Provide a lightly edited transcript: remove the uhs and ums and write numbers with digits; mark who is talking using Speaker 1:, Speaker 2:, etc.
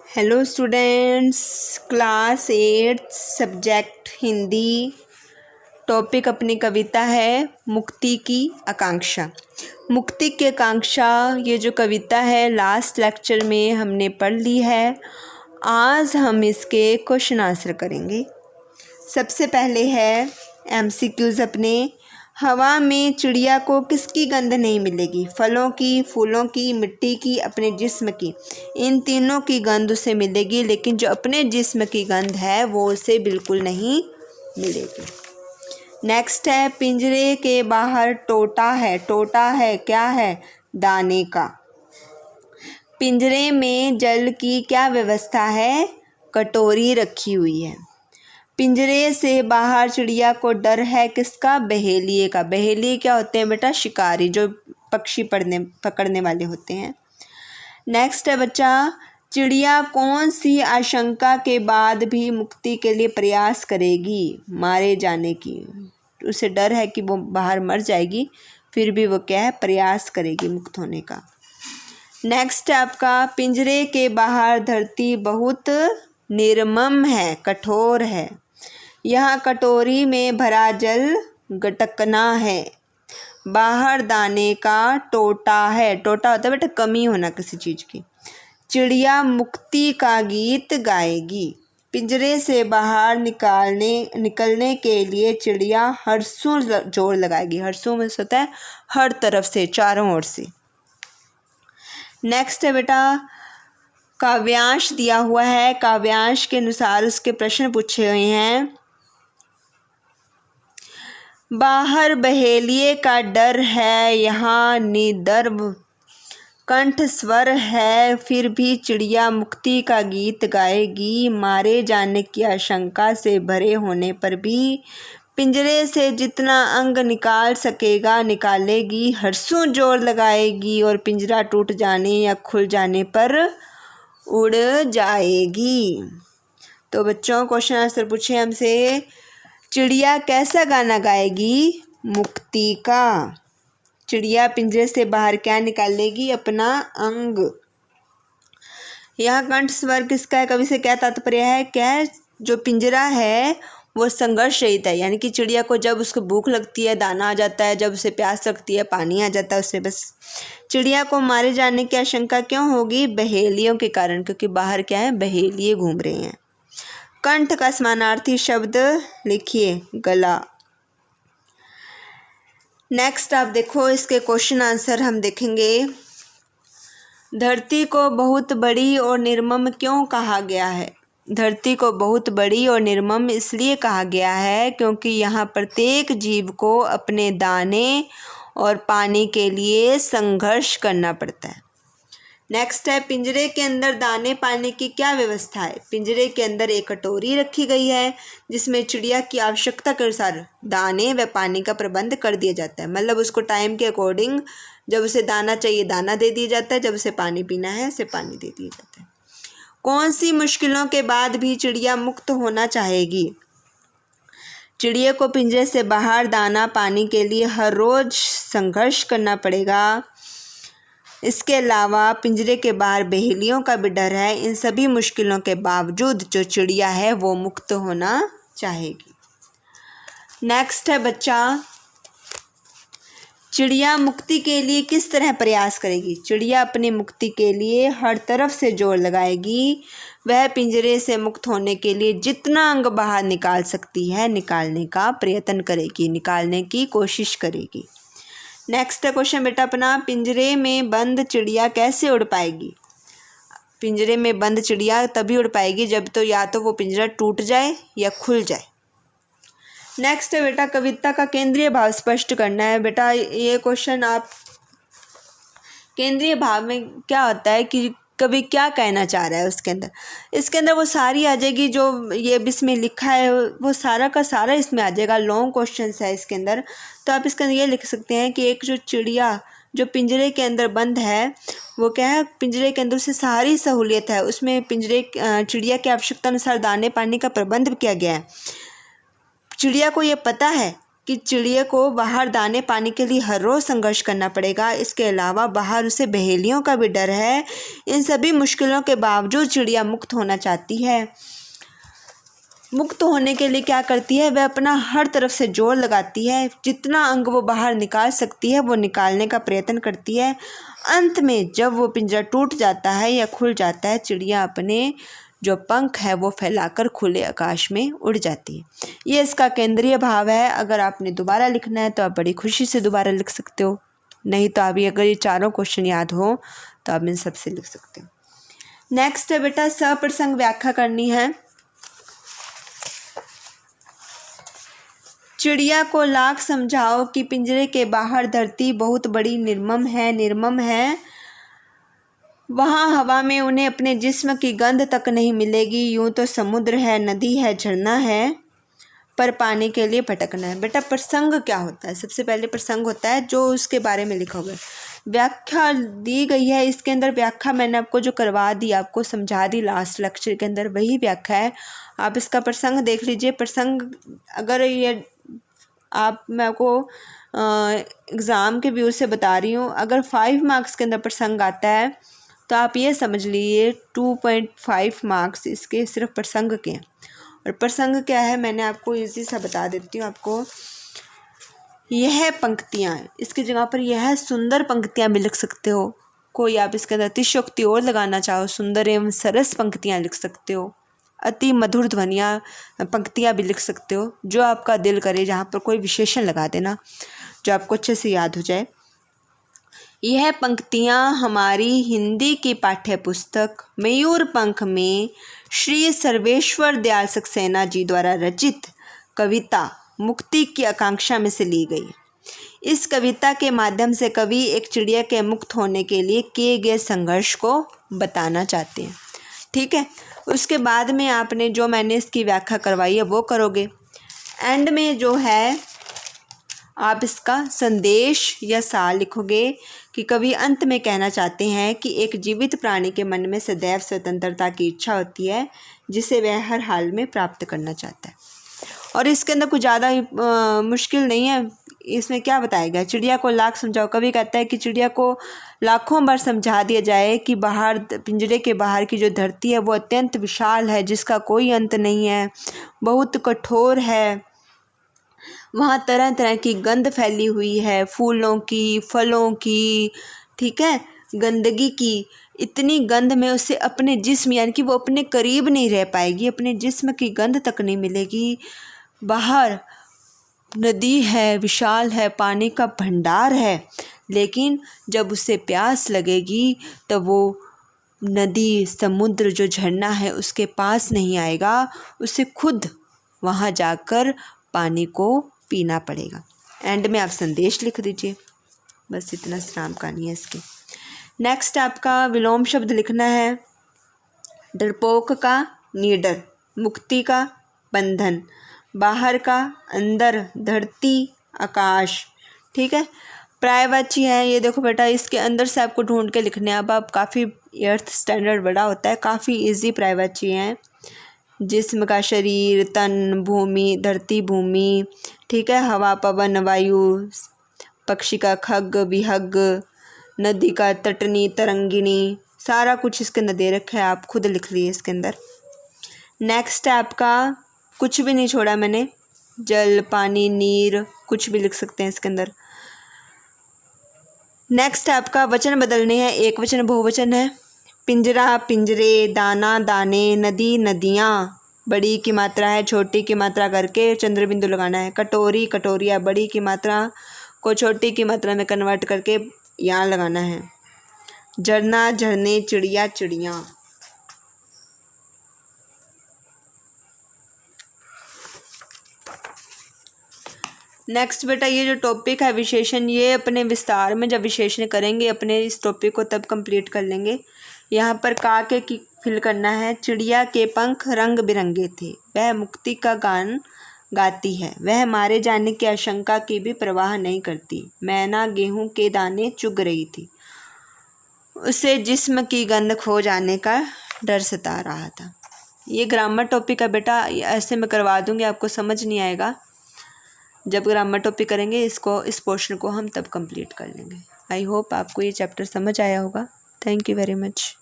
Speaker 1: Hello students, class 8 subject Hindi. Topic अपनी कविता है मुक्ति की आकांक्षा। मुक्ति की आकांक्षा ये जो कविता है लास्ट लेक्चर में हमने पढ़ ली है। आज हम इसके क्वेश्चन आंसर करेंगे। सबसे पहले है एमसीक्यूज़ अपने। हवा में चिड़िया को किसकी गंध नहीं मिलेगी? फलों की, फूलों की, मिट्टी की, अपने जिस्म की। इन तीनों की गंध उसे मिलेगी, लेकिन जो अपने जिस्म की गंध है वो उसे बिल्कुल नहीं मिलेगी। नेक्स्ट है पिंजरे के बाहर टोटा है। टोटा है क्या है? दाने का। पिंजरे में जल की क्या व्यवस्था है? कटोरी रखी हुई है। पिंजरे से बाहर चिड़िया को डर है किसका? बहेलिए का। बहेलिए क्या होते हैं बेटा? शिकारी, जो पक्षी पकड़ने वाले होते हैं। नेक्स्ट है बच्चा, चिड़िया कौन सी आशंका के बाद भी मुक्ति के लिए प्रयास करेगी? मारे जाने की। उसे डर है कि वो बाहर मर जाएगी, फिर भी वो क्या है? प्रयास करेगी मुक्त होने का। नेक्स्ट है आपका, पिंजरे के बाहर धरती बहुत निर्मम है, कठोर है। यहाँ कटोरी में भरा जल गटकना है। बाहर दाने का टोटा है। टोटा होता है बेटा कमी होना किसी चीज़ की। चिड़िया मुक्ति का गीत गाएगी। पिंजरे से बाहर निकलने के लिए चिड़िया हर्षों जोर लगाएगी। हर्षों में होता है हर तरफ से, चारों ओर से। नेक्स्ट है बेटा, काव्यांश दिया हुआ है। काव्यांश के अनुसार उसके प्रश्न पूछे हुए हैं। बाहर बहेलिए का डर है, यहाँ निदर्भ कंठ स्वर है, फिर भी चिड़िया मुक्ति का गीत गाएगी। मारे जाने की आशंका से भरे होने पर भी पिंजरे से जितना अंग निकाल सकेगा निकालेगी। हर्षों जोर लगाएगी और पिंजरा टूट जाने या खुल जाने पर उड़ जाएगी। तो बच्चों क्वेश्चन आंसर पूछे हमसे, चिड़िया कैसा गाना गाएगी? मुक्ति का। चिड़िया पिंजरे से बाहर क्या निकालेगी? अपना अंग। यहाँ कंठ स्वर किसका है? कवि से क्या तात्पर्य है? क्या जो पिंजरा है वो संघर्ष रहित है, यानी कि चिड़िया को जब उसको भूख लगती है दाना आ जाता है, जब उसे प्यास लगती है पानी आ जाता है उससे। बस चिड़िया को मारे जाने की आशंका क्यों होगी? बहेलियों के कारण, क्योंकि बाहर क्या है? बहेलिए घूम रहे हैं। कंठ का समानार्थी शब्द लिखिए, गला। नेक्स्ट आप देखो इसके क्वेश्चन आंसर हम देखेंगे। धरती को बहुत बड़ी और निर्मम क्यों कहा गया है? धरती को बहुत बड़ी और निर्मम इसलिए कहा गया है क्योंकि यहाँ प्रत्येक जीव को अपने दाने और पानी के लिए संघर्ष करना पड़ता है। नेक्स्ट है, पिंजरे के अंदर दाने पानी की क्या व्यवस्था है? पिंजरे के अंदर एक कटोरी रखी गई है जिसमें चिड़िया की आवश्यकता के अनुसार दाने व पानी का प्रबंध कर दिया जाता है। मतलब उसको टाइम के अकॉर्डिंग जब उसे दाना चाहिए दाना दे दिया जाता है, जब उसे पानी पीना है उसे पानी दे दिया जाता है। कौन सी मुश्किलों के बाद भी चिड़िया मुक्त होना चाहेगी? चिड़िया को पिंजरे से बाहर दाना पानी के लिए हर रोज संघर्ष करना पड़ेगा। इसके अलावा पिंजरे के बाहर बहेलियों का भी डर है। इन सभी मुश्किलों के बावजूद जो चिड़िया है वो मुक्त होना चाहेगी। नेक्स्ट है बच्चा, चिड़िया मुक्ति के लिए किस तरह प्रयास करेगी? चिड़िया अपनी मुक्ति के लिए हर तरफ से जोर लगाएगी। वह पिंजरे से मुक्त होने के लिए जितना अंग बाहर निकाल सकती है निकालने का प्रयत्न करेगी, निकालने की कोशिश करेगी। नेक्स्ट क्वेश्चन बेटा अपना, पिंजरे में बंद चिड़िया कैसे उड़ पाएगी? पिंजरे में बंद चिड़िया तभी उड़ पाएगी जब तो या तो वो पिंजरा टूट जाए या खुल जाए। नेक्स्ट है बेटा, कविता का केंद्रीय भाव स्पष्ट करना है। बेटा ये क्वेश्चन आप केंद्रीय भाव में क्या होता है कि कवि क्या कहना चाह रहा है इसके अंदर वो सारी आ जाएगी जो ये इसमें लिखा है, वो सारा का सारा इसमें आ जाएगा। लॉन्ग क्वेश्चन है इसके अंदर, तो आप इसके अंदर ये लिख सकते हैं कि एक जो चिड़िया जो पिंजरे के अंदर बंद है वो क्या है? पिंजरे के अंदर से सारी सहूलियत है, उसमें चिड़िया की आवश्यकता अनुसार दाने पानी का प्रबंध किया गया है। चिड़िया को ये पता है कि चिड़िया को बाहर दाने पाने के लिए हर रोज़ संघर्ष करना पड़ेगा। इसके अलावा बाहर उसे बहेलियों का भी डर है। इन सभी मुश्किलों के बावजूद चिड़िया मुक्त होना चाहती है। मुक्त होने के लिए क्या करती है, वह अपना हर तरफ से जोर लगाती है। जितना अंग वो बाहर निकाल सकती है वो निकालने का प्रयत्न करती है। अंत में जब वो पिंजरा टूट जाता है या खुल जाता है, चिड़िया अपने जो पंख है वो फैलाकर खुले आकाश में उड़ जाती है। ये इसका केंद्रीय भाव है। अगर आपने दोबारा लिखना है तो आप बड़ी खुशी से दोबारा लिख सकते हो, नहीं तो अभी अगर ये चारों क्वेश्चन याद हो तो आप इन सबसे लिख सकते हो। नेक्स्ट है बेटा, सप्रसंग व्याख्या करनी है। चिड़िया को लाख समझाओ कि पिंजरे के बाहर धरती बहुत बड़ी निर्मम है। वहाँ हवा में उन्हें अपने जिस्म की गंध तक नहीं मिलेगी। यूँ तो समुद्र है, नदी है, झरना है, पर पाने के लिए भटकना है। बेटा प्रसंग क्या होता है? सबसे पहले प्रसंग होता है जो उसके बारे में लिखा हुआ है। व्याख्या दी गई है, इसके अंदर व्याख्या मैंने आपको जो करवा दी, आपको समझा दी लास्ट लेक्चर के अंदर, वही व्याख्या है। आप इसका प्रसंग देख लीजिए। प्रसंग अगर ये मैं आपको एग्ज़ाम के व्यू से बता रही हूँ, अगर 5 मार्क्स के अंदर प्रसंग आता है तो आप ये समझ लीजिए 2.5 मार्क्स इसके सिर्फ प्रसंग के हैं। और प्रसंग क्या है मैंने आपको इजी सा बता देती हूँ आपको। यह पंक्तियाँ, इसकी जगह पर यह सुंदर पंक्तियाँ भी लिख सकते हो। कोई आप इसके अंदर अतिशयोक्ति और लगाना चाहो, सुंदर एवं सरस पंक्तियाँ लिख सकते हो। अति मधुर ध्वनियाँ पंक्तियाँ भी लिख सकते हो, जो आपका दिल करे। जहाँ पर कोई विशेषण लगा देना जो आपको अच्छे से याद हो जाए। यह पंक्तियाँ हमारी हिंदी की पाठ्य पुस्तक मयूर पंख में श्री सर्वेश्वर दयाल सक्सेना जी द्वारा रचित कविता मुक्ति की आकांक्षा में से ली गई। इस कविता के माध्यम से कवि एक चिड़िया के मुक्त होने के लिए किए गए संघर्ष को बताना चाहते हैं। ठीक है, उसके बाद में आपने जो मैंने इसकी व्याख्या करवाई है वो करोगे। एंड में जो है आप इसका संदेश या सार लिखोगे कि कवि अंत में कहना चाहते हैं कि एक जीवित प्राणी के मन में सदैव स्वतंत्रता की इच्छा होती है, जिसे वह हर हाल में प्राप्त करना चाहता है। और इसके अंदर कुछ ज़्यादा मुश्किल नहीं है। इसमें क्या बताया गया, चिड़िया को लाख समझाओ। कवि कहता है कि चिड़िया को लाखों बार समझा दिया जाए कि बाहर, पिंजरे के बाहर की जो धरती है वो अत्यंत विशाल है, जिसका कोई अंत नहीं है, बहुत कठोर है। वहाँ तरह तरह की गंध फैली हुई है, फूलों की, फलों की, ठीक है, गंदगी की। इतनी गंध में उसे अपने जिस्म, यानी कि वो अपने करीब नहीं रह पाएगी, अपने जिस्म की गंध तक नहीं मिलेगी। बाहर नदी है, विशाल है, पानी का भंडार है, लेकिन जब उसे प्यास लगेगी तो वो नदी, समुद्र, जो झरना है उसके पास नहीं आएगा, उसे खुद वहाँ जाकर पानी को पीना पड़ेगा। एंड में आप संदेश लिख दीजिए। बस इतना राम कहानी है इसकी। नेक्स्ट आपका विलोम शब्द लिखना है। डरपोक का निडर, मुक्ति का बंधन, बाहर का अंदर, धरती, आकाश। ठीक है, पर्यायवाची है। ये देखो बेटा, इसके अंदर से आपको ढूंढ के लिखने हैं। अब आप काफ़ी अर्थ स्टैंडर्ड बड़ा होता है, काफ़ी इजी पर्यायवाची हैं। जिस्म का शरीर, तन, भूमि, धरती, भूमि, ठीक है, हवा, पवन, वायु, पक्षी का खग, विहग, नदी का तटनी, तरंगिणी, सारा कुछ इसके अंदर दे रखा है, आप खुद लिख लिए इसके अंदर। नेक्स्ट है आपका, कुछ भी नहीं छोड़ा मैंने, जल, पानी, नीर, कुछ भी लिख सकते हैं इसके अंदर। नेक्स्ट आपका वचन बदलने हैं, एक वचन बहुवचन है। पिंजरा, पिंजरे, दाना, दाने, नदी, नदियाँ, बड़ी की मात्रा है, छोटी की मात्रा करके चंद्र बिंदु लगाना है। कटोरी, कटोरिया, बड़ी की मात्रा को छोटी की मात्रा में कन्वर्ट करके यहाँ लगाना है। झरना, झरने, चिड़िया, चिड़ियाँ। नेक्स्ट बेटा, ये जो टॉपिक है विशेषण, ये अपने विस्तार में जब विशेषण करेंगे अपने इस टॉपिक को तब कंप्लीट कर लेंगे। यहाँ पर का के की फिल करना है। चिड़िया के पंख रंग बिरंगे थे, वह मुक्ति का गान गाती है, वह मारे जाने की आशंका की भी परवाह नहीं करती। मैना गेहूं के दाने चुग रही थी, उसे जिस्म की गंध खो जाने का डर सता रहा था। ये ग्रामर टॉपिक है बेटा, ऐसे मैं करवा दूँगी, आपको समझ नहीं आएगा। जब ग्रामर टॉपिक करेंगे इस पोर्शन को हम तब कंप्लीट कर लेंगे। आई होप आपको ये चैप्टर समझ आया होगा। Thank you very much.